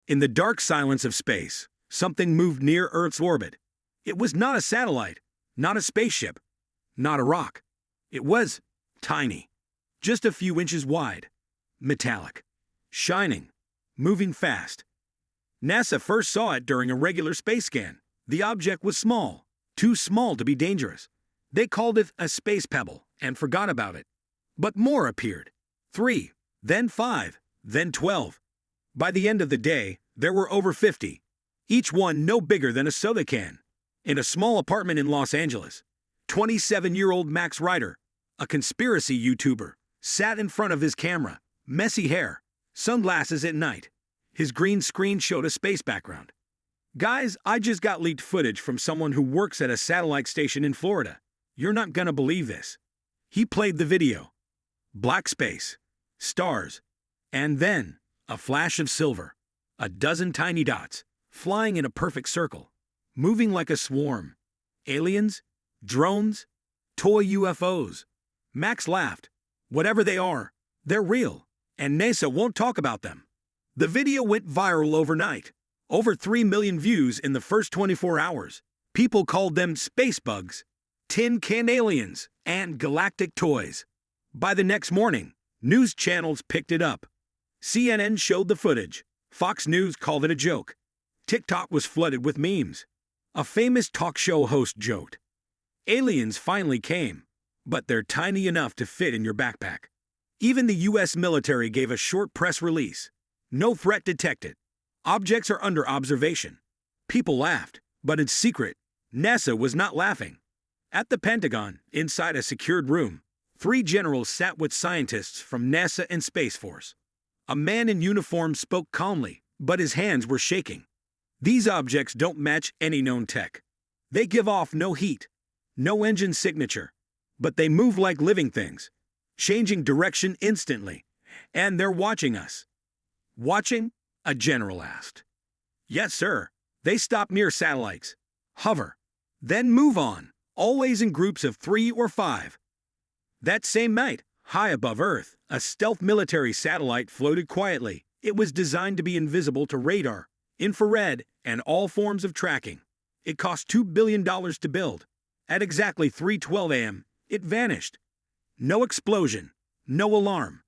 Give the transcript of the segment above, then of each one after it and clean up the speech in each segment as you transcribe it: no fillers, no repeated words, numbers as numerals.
In the dark silence of space, something moved near Earth's orbit. It was not a satellite, not a spaceship, not a rock. It was tiny, just a few inches wide, metallic, shining, moving fast. NASA first saw it during a regular space scan. The object was small, too small to be dangerous. They called it a space pebble and forgot about it. But more appeared. 3, then 5, then 12. By the end of the day, there were over 50, each one no bigger than a soda can. In a small apartment in Los Angeles, 27-year-old Max Ryder, a conspiracy YouTuber, sat in front of his camera, messy hair, sunglasses at night. His green screen showed a space background. Guys, I just got leaked footage from someone who works at a satellite station in Florida. You're not gonna believe this. He played the video. Black space, stars, and then a flash of silver. A dozen tiny dots, flying in a perfect circle, moving like a swarm. Aliens? Drones? Toy UFOs? Max laughed. Whatever they are, they're real, and NASA won't talk about them. The video went viral overnight. Over 3 million views in the first 24 hours. People called them space bugs, tin can aliens, and galactic toys. By the next morning, news channels picked it up. CNN showed the footage. Fox News called it a joke. TikTok was flooded with memes. A famous talk show host joked, "Aliens finally came, but they're tiny enough to fit in your backpack." Even the US military gave a short press release. No threat detected. Objects are under observation. People laughed, but in secret, NASA was not laughing. At the Pentagon, inside a secured room, 3 generals sat with scientists from NASA and Space Force. A man in uniform spoke calmly, but his hands were shaking. These objects don't match any known tech. They give off no heat, no engine signature, but they move like living things, changing direction instantly, and they're watching us. Watching? A general asked. Yes, sir. They stop near satellites, hover, then move on, always in groups of 3 or 5. That same night, high above Earth, a stealth military satellite floated quietly. It was designed to be invisible to radar, infrared, and all forms of tracking. It cost $2 billion to build. At exactly 3:12 a.m., it vanished. No explosion, no alarm.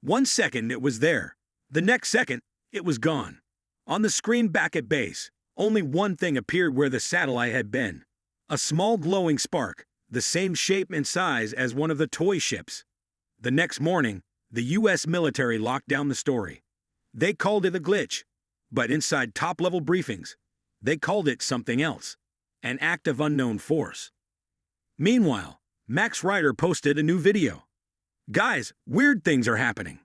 1 second it was there. The next second, it was gone. On the screen back at base, only one thing appeared where the satellite had been. A small glowing spark, the same shape and size as one of the toy ships. The next morning, the US military locked down the story. They called it a glitch, but inside top-level briefings, they called it something else, an act of unknown force. Meanwhile, Max Ryder posted a new video. Guys, weird things are happening.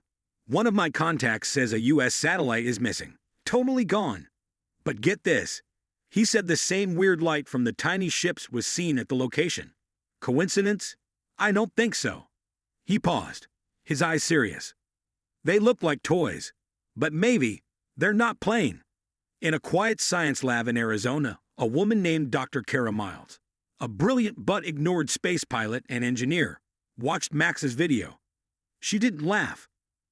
One of my contacts says a US satellite is missing, totally gone. But get this, he said the same weird light from the tiny ships was seen at the location. Coincidence? I don't think so. He paused, his eyes serious. They look like toys, but maybe they're not plain. In a quiet science lab in Arizona, a woman named Dr. Kara Miles, a brilliant but ignored space pilot and engineer, watched Max's video. She didn't laugh.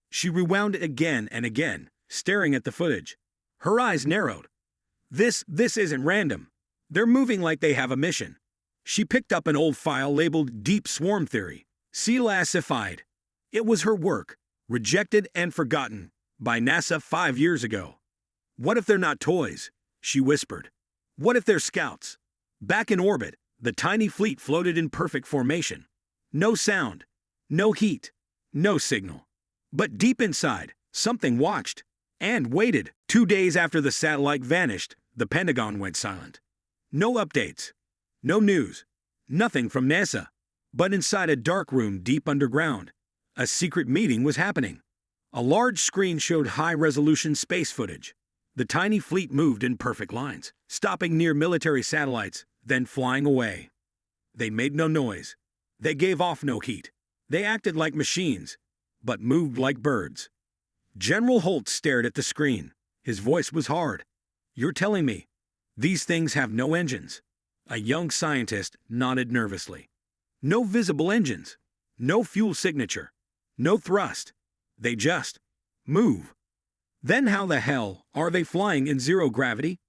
She rewound it again and again, staring at the footage. Her eyes narrowed. This isn't random. They're moving like they have a mission. She picked up an old file labeled Deep Swarm Theory, classified. It was her work, rejected and forgotten by NASA 5 years ago. What if they're not toys? She whispered. What if they're scouts? Back in orbit, the tiny fleet floated in perfect formation. No sound, no heat, no signal. But deep inside, something watched and waited. 2 days after the satellite vanished, the Pentagon went silent. No updates, no news, nothing from NASA. But inside a dark room deep underground, a secret meeting was happening. A large screen showed high-resolution space footage. The tiny fleet moved in perfect lines, stopping near military satellites, then flying away. They made no noise. They gave off no heat. They acted like machines, but moved like birds. General Holt stared at the screen. His voice was hard. You're telling me these things have no engines? A young scientist nodded nervously. No visible engines, no fuel signature, no thrust. They just move. Then how the hell are they flying in zero gravity?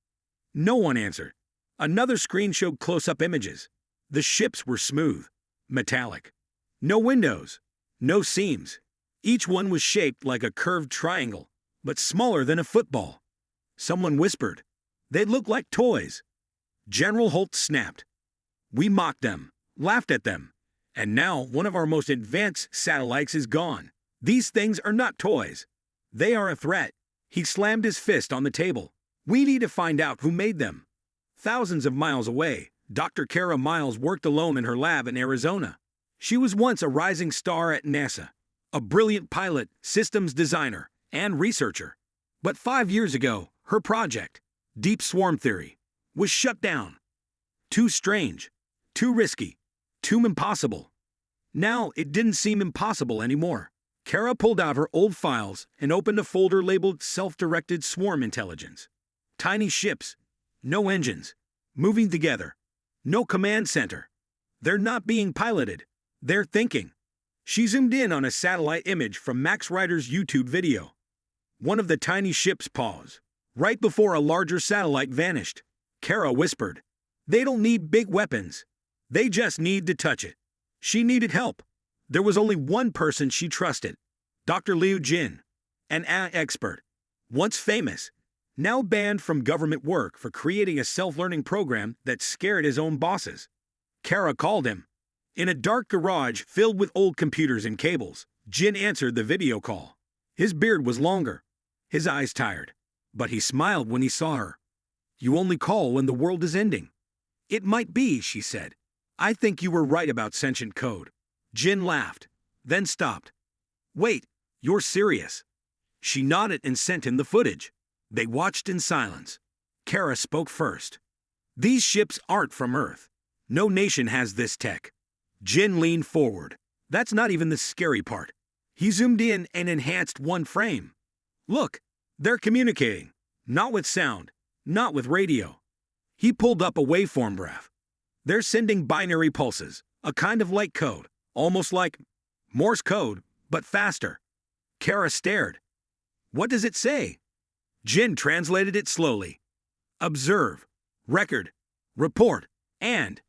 No one answered. Another screen showed close-up images. The ships were smooth, metallic. No windows, no seams. Each one was shaped like a curved triangle, but smaller than a football. Someone whispered, "They look like toys." General Holt snapped. "We mocked them, laughed at them, and now one of our most advanced satellites is gone. These things are not toys. They are a threat." He slammed his fist on the table. "We need to find out who made them." Thousands of miles away, Dr. Kara Miles worked alone in her lab in Arizona. She was once a rising star at NASA, a brilliant pilot, systems designer, and researcher. But 5 years ago, her project, Deep Swarm Theory, was shut down. Too strange, too risky, too impossible. Now it didn't seem impossible anymore. Kara pulled out her old files and opened a folder labeled Self-Directed Swarm Intelligence. Tiny ships, no engines, moving together, no command center. They're not being piloted, they're thinking. She zoomed in on a satellite image from Max Ryder's YouTube video. One of the tiny ships paused, right before a larger satellite vanished. Kara whispered, "They don't need big weapons. They just need to touch it." She needed help. There was only one person she trusted, Dr. Liu Jin, an AI expert, once famous, now banned from government work for creating a self-learning program that scared his own bosses. Kara called him. In a dark garage filled with old computers and cables, Jin answered the video call. His beard was longer, his eyes tired, but he smiled when he saw her. "You only call when the world is ending." "It might be," she said. "I think you were right about sentient code." Jin laughed, then stopped. "Wait, you're serious?" She nodded and sent him the footage. They watched in silence. Kara spoke first. "These ships aren't from Earth. No nation has this tech." Jin leaned forward. "That's not even the scary part." He zoomed in and enhanced one frame. "Look, they're communicating. Not with sound, not with radio." He pulled up a waveform graph. "They're sending binary pulses, a kind of light code. Almost like Morse code, but faster." Kara stared. "What does it say?" Jin translated it slowly. "Observe, record, report, and..."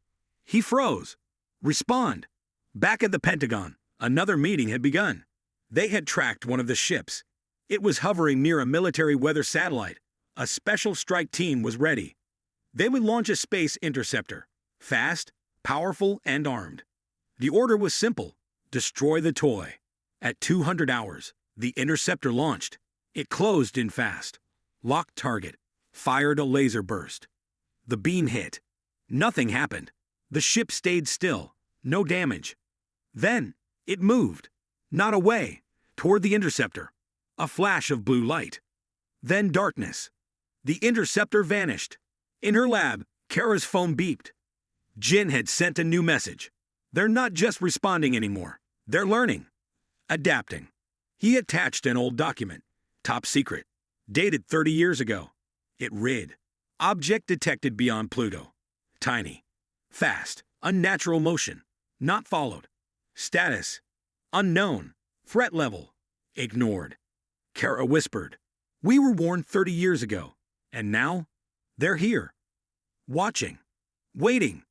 He froze. "Respond." Back at the Pentagon, another meeting had begun. They had tracked one of the ships. It was hovering near a military weather satellite. A special strike team was ready. They would launch a space interceptor, fast, powerful, and armed. The order was simple: destroy the toy. At 200 hours, the interceptor launched. It closed in fast, locked target, fired a laser burst. The beam hit. Nothing happened. The ship stayed still, no damage. Then, it moved. Not away, toward the interceptor. A flash of blue light. Then darkness. The interceptor vanished. In her lab, Kara's phone beeped. Jin had sent a new message. They're not just responding anymore. They're learning. Adapting. He attached an old document. Top secret. Dated 30 years ago. It read, "Object detected beyond Pluto. Tiny. Fast. Unnatural motion. Not followed. Status. Unknown. Threat level. Ignored." Kara whispered, "We were warned 30 years ago. And now? They're here. Watching. Waiting.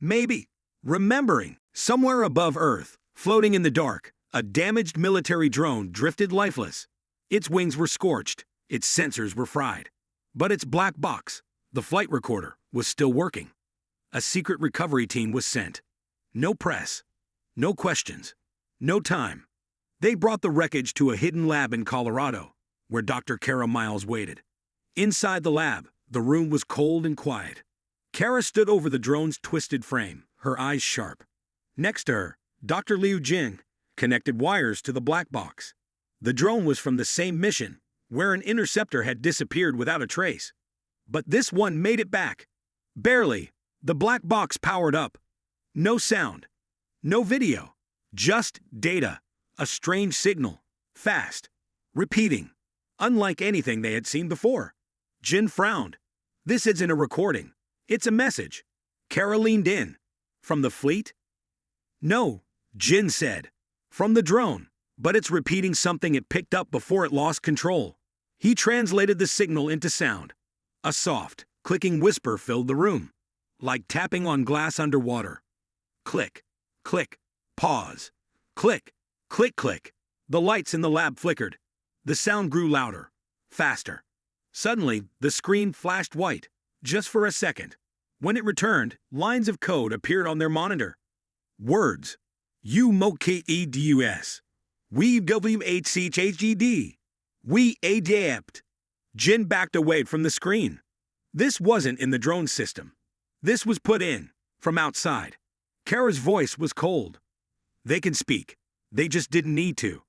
Maybe. Remembering." Somewhere above Earth, floating in the dark, a damaged military drone drifted lifeless. Its wings were scorched, its sensors were fried. But its black box, the flight recorder, was still working. A secret recovery team was sent. No press, no questions, no time. They brought the wreckage to a hidden lab in Colorado, where Dr. Kara Miles waited. Inside the lab, the room was cold and quiet. Kara stood over the drone's twisted frame, her eyes sharp. Next to her, Dr. Liu Jin connected wires to the black box. The drone was from the same mission, where an interceptor had disappeared without a trace. But this one made it back. Barely. The black box powered up. No sound. No video. Just data. A strange signal. Fast. Repeating. Unlike anything they had seen before. Jin frowned. "This isn't a recording. It's a message." Kara leaned in. "From the fleet?" "No," Jin said. "From the drone, but it's repeating something it picked up before it lost control." He translated the signal into sound. A soft, clicking whisper filled the room, like tapping on glass underwater. Click, click, pause. Click, click, click. The lights in the lab flickered. The sound grew louder, faster. Suddenly, the screen flashed white, just for a second. When it returned, lines of code appeared on their monitor. Words. U-M-O-K-E-D-U-S. We W-H-C-H-G-D. We adapt. Jin backed away from the screen. This wasn't in the drone system. This was put in, from outside. Kara's voice was cold. They can speak. They just didn't need to.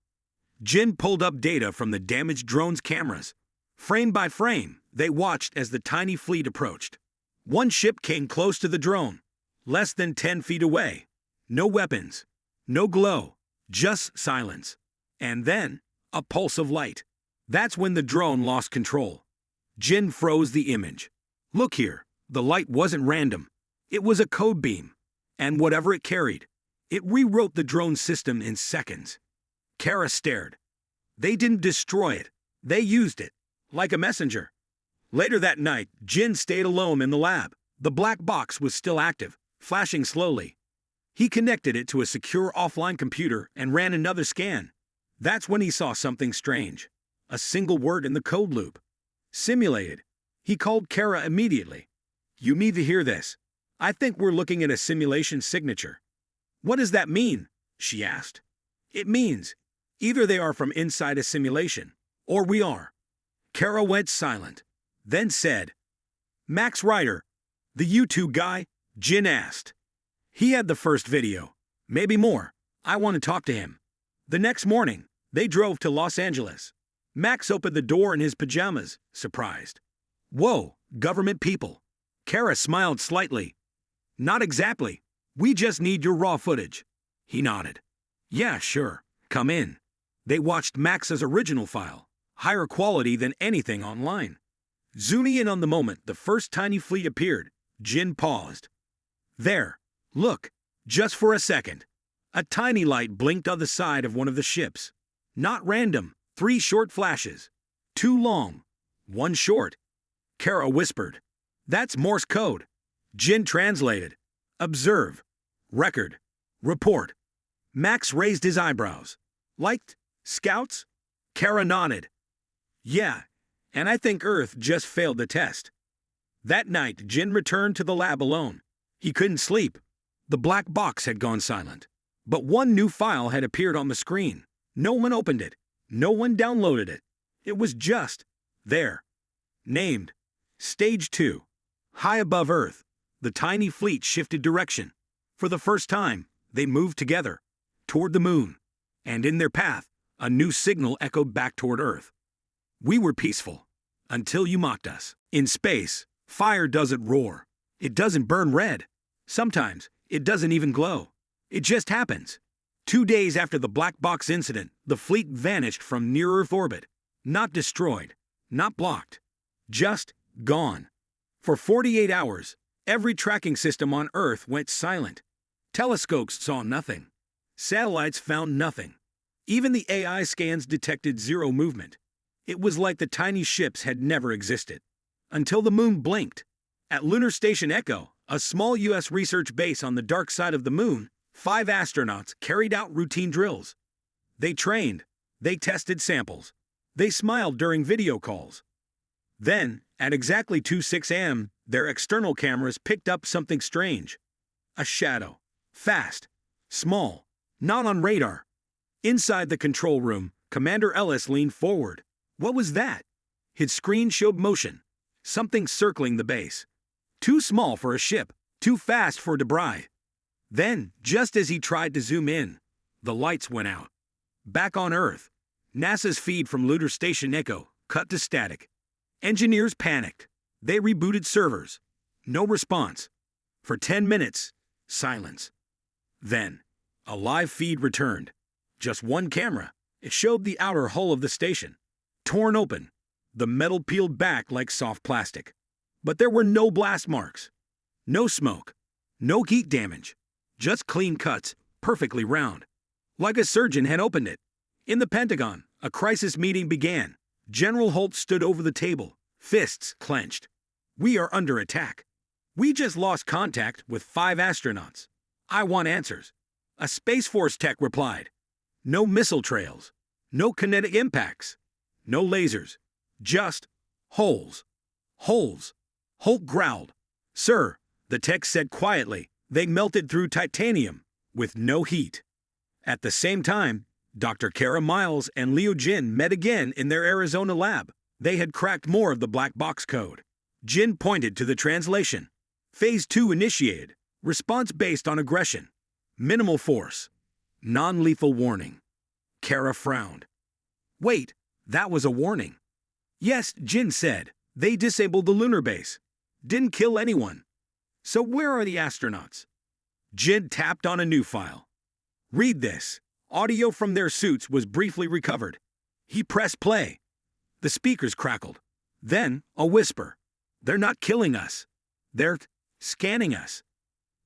Jin pulled up data from the damaged drone's cameras. Frame by frame, they watched as the tiny fleet approached. One ship came close to the drone, less than 10 feet away. No weapons, no glow, just silence. And then, a pulse of light. That's when the drone lost control. Jin froze the image. Look here, the light wasn't random. It was a code beam. And whatever it carried, it rewrote the drone system in seconds. Kara stared. They didn't destroy it. They used it, like a messenger. Later that night, Jin stayed alone in the lab. The black box was still active, flashing slowly. He connected it to a secure offline computer and ran another scan. That's when he saw something strange. A single word in the code loop. Simulated. He called Kara immediately. You need to hear this. I think we're looking at a simulation signature. What does that mean? She asked. It means either they are from inside a simulation, or we are. Kara went silent, then said, Max Ryder, the YouTube guy? Jin asked. He had the first video. Maybe more. I want to talk to him. The next morning, they drove to Los Angeles. Max opened the door in his pajamas, surprised. Whoa, government people. Kara smiled slightly. Not exactly. We just need your raw footage. He nodded. Yeah, sure. Come in. They watched Max's original file, higher quality than anything online. Zooming in on the moment the first tiny fleet appeared, Jin paused. There. Look. Just for a second. A tiny light blinked on the side of one of the ships. Not random. 3 short flashes. 2 long. 1 short. Kara whispered. That's Morse code. Jin translated. Observe. Record. Report. Max raised his eyebrows. Liked? Scouts? Kara nodded. Yeah, and I think Earth just failed the test. That night, Jin returned to the lab alone. He couldn't sleep. The black box had gone silent. But one new file had appeared on the screen. No one opened it. No one downloaded it. It was just there. Named Stage 2. High above Earth, the tiny fleet shifted direction. For the first time, they moved together, toward the moon. And in their path, a new signal echoed back toward Earth. We were peaceful, until you mocked us. In space, fire doesn't roar. It doesn't burn red. Sometimes, it doesn't even glow. It just happens. 2 days after the black box incident, the fleet vanished from near-Earth orbit. Not destroyed, not blocked. Just gone. For 48 hours, every tracking system on Earth went silent. Telescopes saw nothing. Satellites found nothing. Even the AI scans detected zero movement. It was like the tiny ships had never existed. Until the moon blinked. At Lunar Station Echo, a small U.S. research base on the dark side of the moon, 5 astronauts carried out routine drills. They trained. They tested samples. They smiled during video calls. Then, at exactly 2:06 a.m., their external cameras picked up something strange. A shadow. Fast. Small. Not on radar. Inside the control room, Commander Ellis leaned forward. What was that? His screen showed motion. Something circling the base. Too small for a ship. Too fast for debris. Then, just as he tried to zoom in, the lights went out. Back on Earth, NASA's feed from Lunar Station Echo cut to static. Engineers panicked. They rebooted servers. No response. For 10 minutes, silence. Then, a live feed returned. Just one camera. It showed the outer hull of the station. Torn open. The metal peeled back like soft plastic. But there were no blast marks. No smoke. No heat damage. Just clean cuts, perfectly round. Like a surgeon had opened it. In the Pentagon, a crisis meeting began. General Holt stood over the table, fists clenched. We are under attack. We just lost contact with 5 astronauts. I want answers. A Space Force tech replied. No missile trails. No kinetic impacts. No lasers. Just holes. Holes. Holt growled. Sir, the tech said quietly, they melted through titanium, with no heat. At the same time, Dr. Kara Miles and Leo Jin met again in their Arizona lab. They had cracked more of the black box code. Jin pointed to the translation. Phase 2 initiated. Response based on aggression. Minimal force. Non-lethal warning. Kara frowned. Wait, that was a warning. Yes, Jin said. They disabled the lunar base. Didn't kill anyone. So where are the astronauts? Jin tapped on a new file. Read this. Audio from their suits was briefly recovered. He pressed play. The speakers crackled. Then, a whisper. They're not killing us. They're scanning us.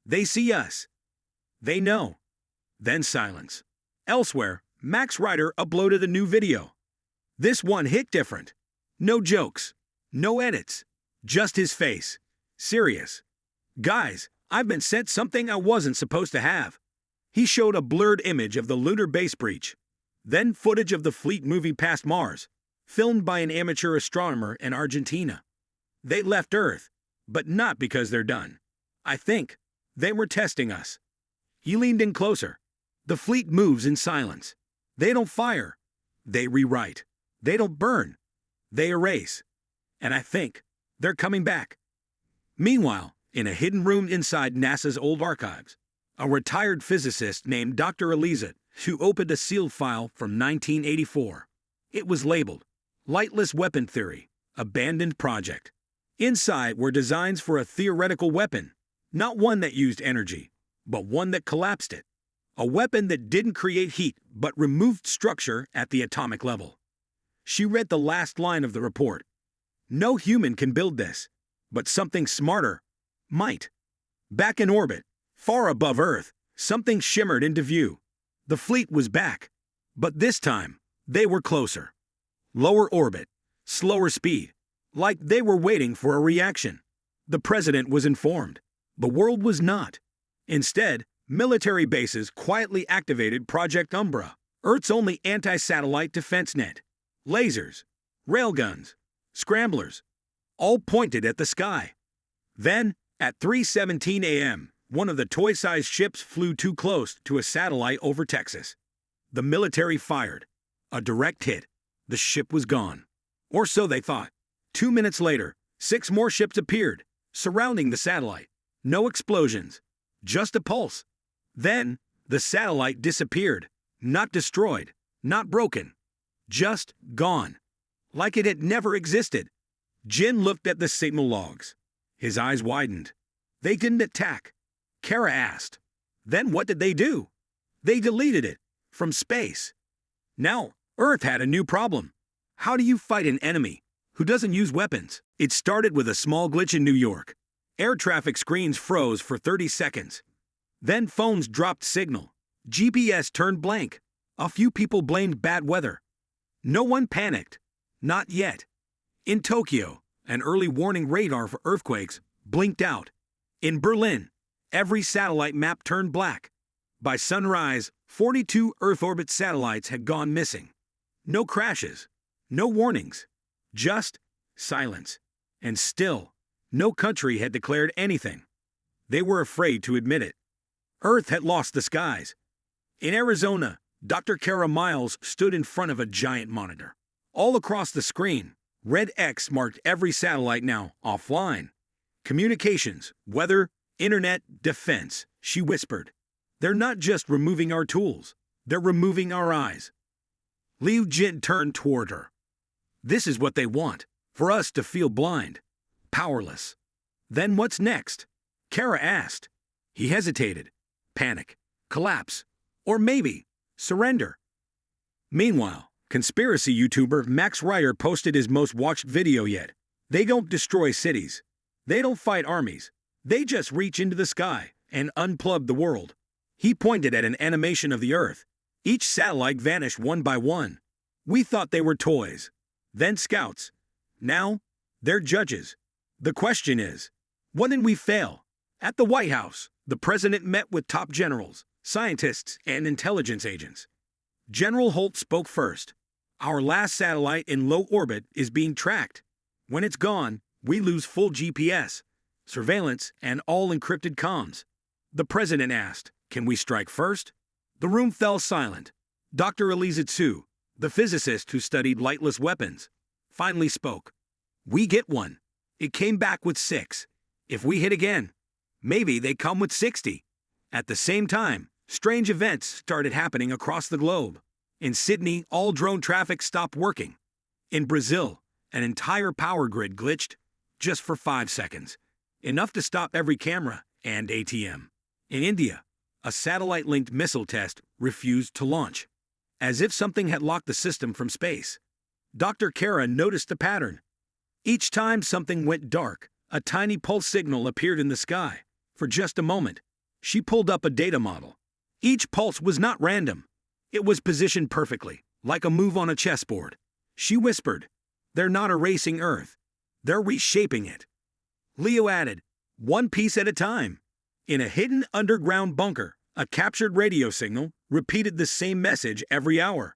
They see us. They know. Then silence. Elsewhere, Max Rider uploaded a new video. This one hit different. No jokes. No edits. Just his face. Serious. Guys, I've been sent something I wasn't supposed to have. He showed a blurred image of the lunar base breach. Then footage of the fleet moving past Mars, filmed by an amateur astronomer in Argentina. They left Earth, but not because they're done. I think they were testing us. He leaned in closer. The fleet moves in silence. They don't fire. They rewrite. They don't burn. They erase. And I think they're coming back. Meanwhile, in a hidden room inside NASA's old archives, a retired physicist named Dr. Elizet, who opened a sealed file from 1984. It was labeled, Lightless Weapon Theory, Abandoned Project. Inside were designs for a theoretical weapon, not one that used energy, but one that collapsed it. A weapon that didn't create heat, but removed structure at the atomic level. She read the last line of the report. No human can build this, but something smarter might. Back in orbit, far above Earth, something shimmered into view. The fleet was back, but this time, they were closer. Lower orbit, slower speed, like they were waiting for a reaction. The president was informed. The world was not. Instead, military bases quietly activated Project Umbra, Earth's only anti-satellite defense net. Lasers, railguns, scramblers, all pointed at the sky. Then, at 3:17 a.m., one of the toy-sized ships flew too close to a satellite over Texas. The military fired. A direct hit. The ship was gone. Or so they thought. 2 minutes later, 6 more ships appeared, surrounding the satellite. No explosions. Just a pulse. Then, the satellite disappeared. Not destroyed. Not broken. Just gone. Like it had never existed. Jin looked at the signal logs. His eyes widened. They didn't attack. Kara asked. Then what did they do? They deleted it. From space. Now, Earth had a new problem. How do you fight an enemy who doesn't use weapons? It started with a small glitch in New York. Air traffic screens froze for 30 seconds. Then phones dropped signal. GPS turned blank. A few people blamed bad weather. No one panicked. Not yet. In Tokyo, an early warning radar for earthquakes blinked out. In Berlin, every satellite map turned black. By sunrise, 42 Earth orbit satellites had gone missing. No crashes. No warnings. Just silence. And still, no country had declared anything. They were afraid to admit it. Earth had lost the skies. In Arizona, Dr. Kara Miles stood in front of a giant monitor. All across the screen, red X marked every satellite now offline. Communications, weather, internet, defense, she whispered. They're not just removing our tools, they're removing our eyes. Liu Jin turned toward her. This is what they want, for us to feel blind, powerless. Then what's next? Kara asked. He hesitated. Panic, collapse, or maybe surrender. Meanwhile, conspiracy YouTuber Max Rider posted his most watched video yet. They don't destroy cities. They don't fight armies. They just reach into the sky and unplug the world. He pointed at an animation of the Earth. Each satellite vanished one by one. We thought they were toys. then scouts. Now, they're judges. The question is, what did we fail? At the White House, the president met with top generals, scientists, and intelligence agents. General Holt spoke first. Our last satellite in low orbit is being tracked. When it's gone, we lose full GPS, surveillance, and all encrypted comms. The president asked, "Can we strike first?" The room fell silent. Dr. Eliza Tsu, the physicist who studied lightless weapons, finally spoke. "We get one. It came back with 6. If we hit again, maybe they come with 60. At the same time, strange events started happening across the globe. In Sydney, all drone traffic stopped working. In Brazil, an entire power grid glitched, just for 5 seconds, enough to stop every camera and ATM. In India, a satellite-linked missile test refused to launch, as if something had locked the system from space. Dr. Kara noticed a pattern. Each time something went dark, a tiny pulse signal appeared in the sky. For just a moment, she pulled up a data model. Each pulse was not random. It was positioned perfectly, like a move on a chessboard. She whispered, "They're not erasing Earth. They're reshaping it." Leo added, "One piece at a time." In a hidden underground bunker, a captured radio signal repeated the same message every hour.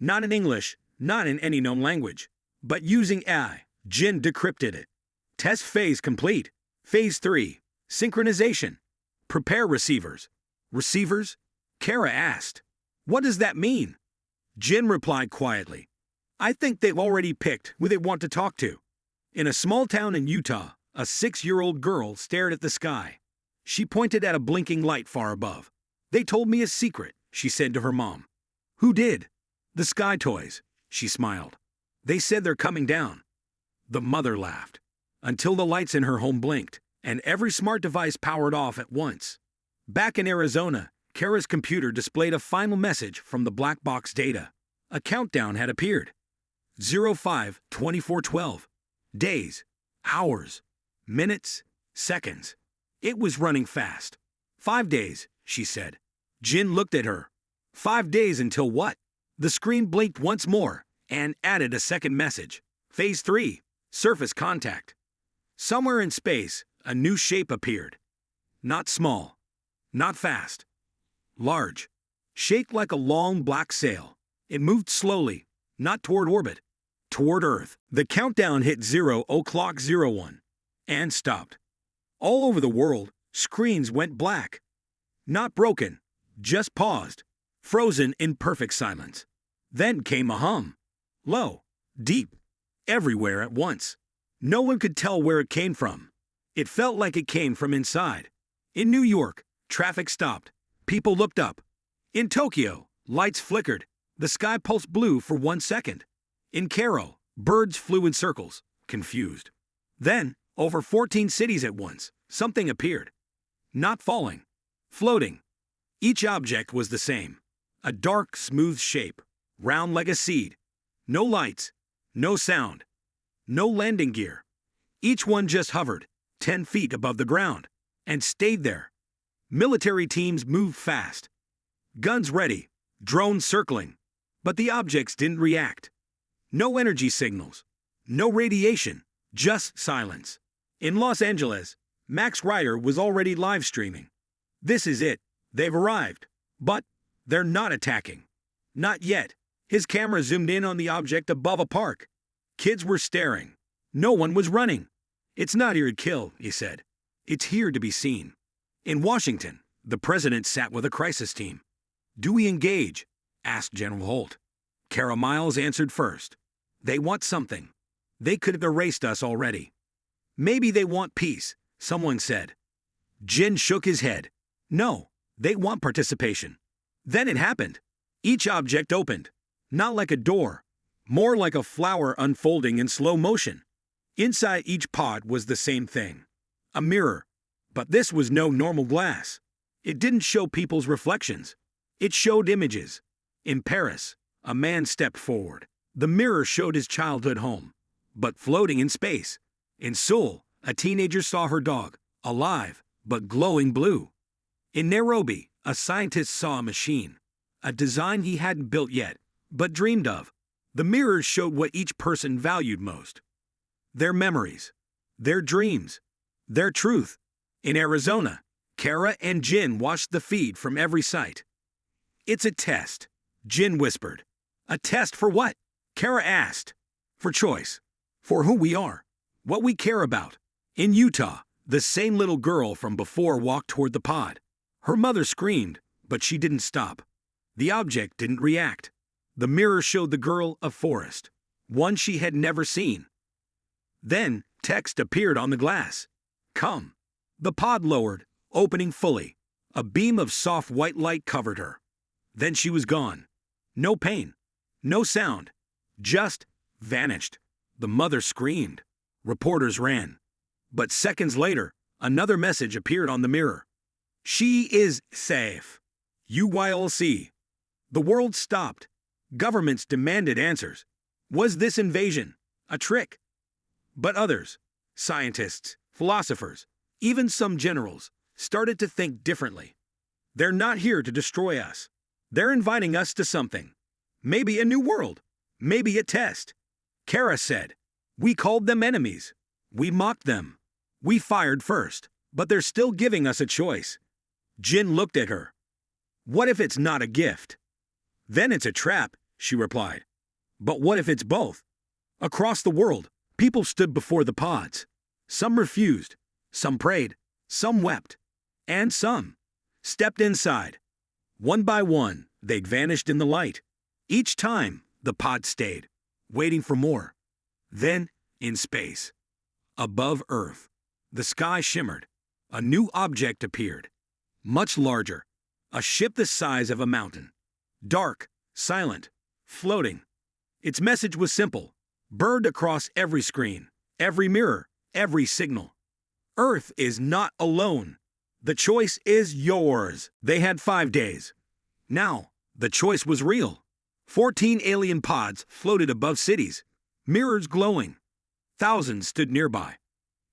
Not in English, not in any known language, but using AI, Jin decrypted it. Test phase complete. Phase 3. Synchronization. Prepare receivers. Receivers? Kara asked. "What does that mean?" Jin replied quietly. "I think they've already picked who they want to talk to." In a small town in Utah, a 6-year-old girl stared at the sky. She pointed at a blinking light far above. "They told me a secret," she said to her mom. "Who did?" "The Sky Toys," she smiled. "They said they're coming down." The mother laughed, until the lights in her home blinked, and every smart device powered off at once. Back in Arizona, Kara's computer displayed a final message from the black box data. A countdown had appeared. 05-2412. Days, hours, minutes, seconds. It was running fast. 5 days, she said. Jin looked at her. 5 days until what? The screen blinked once more and added a second message. Phase 3. Surface contact. Somewhere in space, a new shape appeared. Not small. Not fast. Large. Shaped like a long black sail. It moved slowly, not toward orbit, toward Earth. The countdown hit 0:01 and stopped. All over the world, screens went black. Not broken, just paused, frozen in perfect silence. Then came a hum. Low, deep, everywhere at once. No one could tell where it came from. It felt like it came from inside. In New York, traffic stopped. People looked up. In Tokyo, lights flickered. The sky pulsed blue for 1 second. In Cairo, birds flew in circles, confused. Then, over 14 cities at once, something appeared. Not falling, floating. Each object was the same. A dark, smooth shape, round like a seed. No lights, no sound, no landing gear. Each one just hovered, 10 feet above the ground, and stayed there. Military teams moved fast. Guns ready, drones circling. But the objects didn't react. No energy signals, no radiation, just silence. In Los Angeles, Max Ryder was already live streaming. "This is it. They've arrived. But they're not attacking. Not yet." His camera zoomed in on the object above a park. Kids were staring. No one was running. "It's not here to kill," he said. "It's here to be seen." In Washington, the president sat with a crisis team. "Do we engage?" asked General Holt. Kara Miles answered first. "They want something. They could have erased us already." "Maybe they want peace," someone said. Jin shook his head. "No, they want participation." Then it happened. Each object opened. Not like a door, more like a flower unfolding in slow motion. Inside each pod was the same thing. A mirror. But this was no normal glass. It didn't show people's reflections. It showed images. In Paris, a man stepped forward. The mirror showed his childhood home, but floating in space. In Seoul, a teenager saw her dog, alive, but glowing blue. In Nairobi, a scientist saw a machine, a design he hadn't built yet, but dreamed of. The mirrors showed what each person valued most. Their memories, their dreams, their truth. In Arizona, Kara and Jin watched the feed from every site. "It's a test," Jin whispered. "A test for what?" Kara asked. "For choice. For who we are. What we care about." In Utah, the same little girl from before walked toward the pod. Her mother screamed, but she didn't stop. The object didn't react. The mirror showed the girl a forest, one she had never seen. Then, text appeared on the glass. "Come." The pod lowered, opening fully. A beam of soft white light covered her. Then she was gone. No pain, no sound, just vanished. The mother screamed. Reporters ran. But seconds later, another message appeared on the mirror. "She is safe. UYLC." The world stopped. Governments demanded answers. Was this invasion a trick? But others, scientists, philosophers, even some generals, started to think differently. They're not here to destroy us. They're inviting us to something. Maybe a new world. Maybe a test. Kara said. "We called them enemies. We mocked them. We fired first, but they're still giving us a choice." Jin looked at her. "What if it's not a gift?" "Then it's a trap," she replied. "But what if it's both?" Across the world, people stood before the pods. Some refused, some prayed, some wept, and some stepped inside. One by one, they'd vanished in the light. Each time, the pod stayed, waiting for more. Then, in space, above Earth, the sky shimmered. A new object appeared, much larger, a ship the size of a mountain. Dark, silent, floating. Its message was simple, burned across every screen, every mirror, every signal. "Earth is not alone. The choice is yours." They had 5 days. Now, the choice was real. 14 alien pods floated above cities, mirrors glowing. Thousands stood nearby.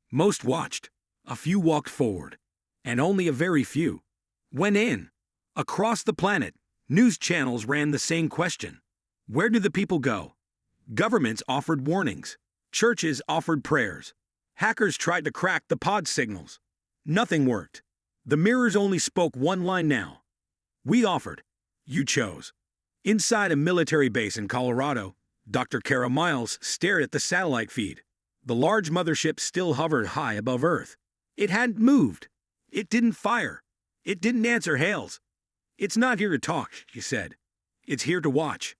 Most watched. A few walked forward. And only a very few went in. Across the planet, news channels ran the same question. Where do the people go? Governments offered warnings. Churches offered prayers. Hackers tried to crack the pod signals. Nothing worked. The mirrors only spoke one line now. "We offered. You chose." Inside a military base in Colorado, Dr. Kara Miles stared at the satellite feed. The large mothership still hovered high above Earth. It hadn't moved. It didn't fire. It didn't answer hails. "It's not here to talk," she said. "It's here to watch."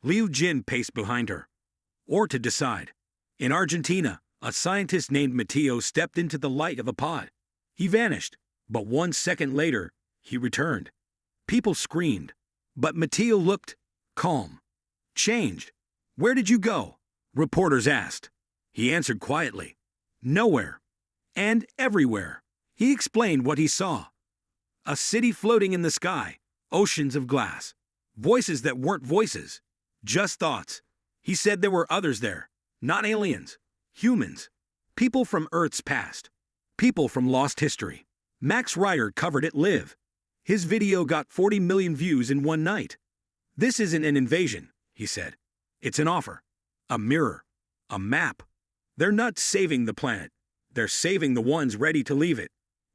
Liu Jin paced behind her. Or to decide. In Argentina, a scientist named Matteo stepped into the light of a pod. He vanished, but 1 second later, he returned. People screamed, but Matteo looked calm. "Changed. Where did you go?" Reporters asked. He answered quietly. "Nowhere. And everywhere." He explained what he saw. A city floating in the sky, oceans of glass, voices that weren't voices, just thoughts. He said there were others there, not aliens, humans, people from Earth's past, people from lost history. Max Ryder covered it live. His video got 40 million views in one night. "This isn't an invasion," he said. "It's an offer, a mirror, a map. They're not saving the planet. They're saving the ones ready to leave it."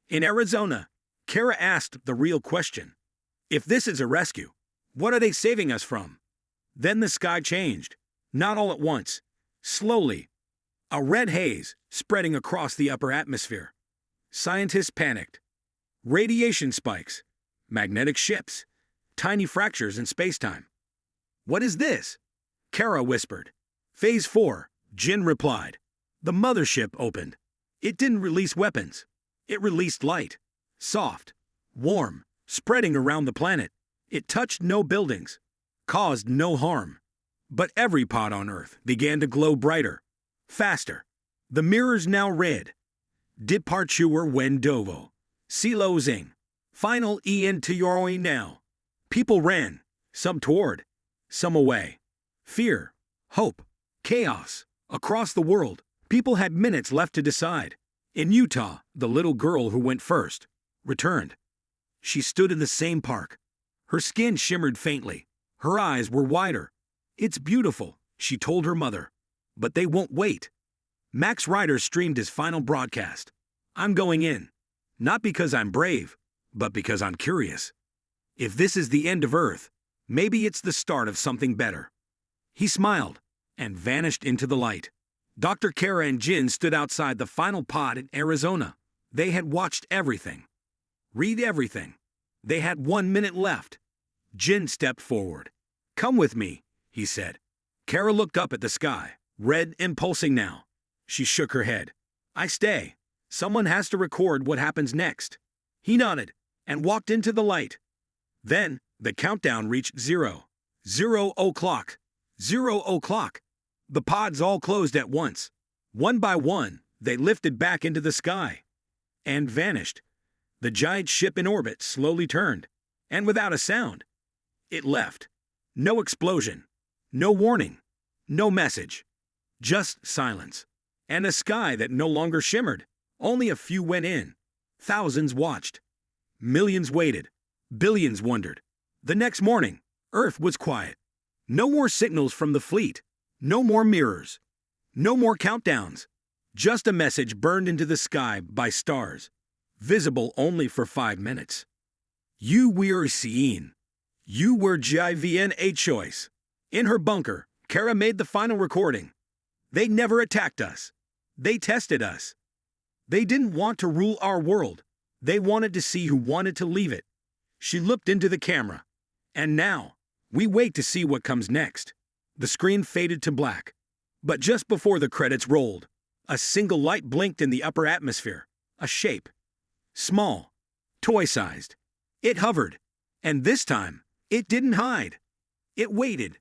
In Arizona, Kara asked the real question. If this is a rescue, what are they saving us from? Then the sky changed, not all at once, slowly. A red haze spreading across the upper atmosphere. Scientists panicked. Radiation spikes, magnetic ships, tiny fractures in spacetime. "What is this?" Kara whispered. "Phase 4, Jin replied. The mothership opened. It didn't release weapons. It released light. Soft, warm, spreading around the planet. It touched no buildings, caused no harm. But every pod on Earth began to glow brighter, faster. The mirrors now read, "Departure Wendovo. Silo Zing. Final to your now." People ran, some toward, some away. Fear, hope, chaos. Across the world, people had minutes left to decide. In Utah, the little girl who went first returned. She stood in the same park. Her skin shimmered faintly. Her eyes were wider. "It's beautiful," She told her mother. But they won't wait. Max Rider streamed his final broadcast. I'm going in. Not because I'm brave, but because I'm curious. If this is the end of Earth, maybe it's the start of something better. He smiled and vanished into the light. Dr. Kara and Jin stood outside the final pod in Arizona. They had watched everything. Read everything. They had 1 minute left. Jin stepped forward. Come with me, he said. Kara looked up at the sky, red and pulsing now. She shook her head. I stay. Someone has to record what happens next. He nodded and walked into the light. Then, the countdown reached 0. 0 o'clock. 0 o'clock. The pods all closed at once. One by one, they lifted back into the sky and vanished. The giant ship in orbit slowly turned, and without a sound, it left. No explosion, no warning, no message. Just silence. And a sky that no longer shimmered. Only a few went in. Thousands watched. Millions waited. Billions wondered. The next morning, Earth was quiet. No more signals from the fleet. No more mirrors. No more countdowns. Just a message burned into the sky by stars, visible only for 5 minutes. You were seen. You were GIVN a choice. In her bunker, Kara made the final recording. They never attacked us. They tested us. They didn't want to rule our world. They wanted to see who wanted to leave it. She looked into the camera. And now, we wait to see what comes next. The screen faded to black. But just before the credits rolled, a single light blinked in the upper atmosphere. A shape. Small. Toy-sized. It hovered. And this time, it didn't hide. It waited.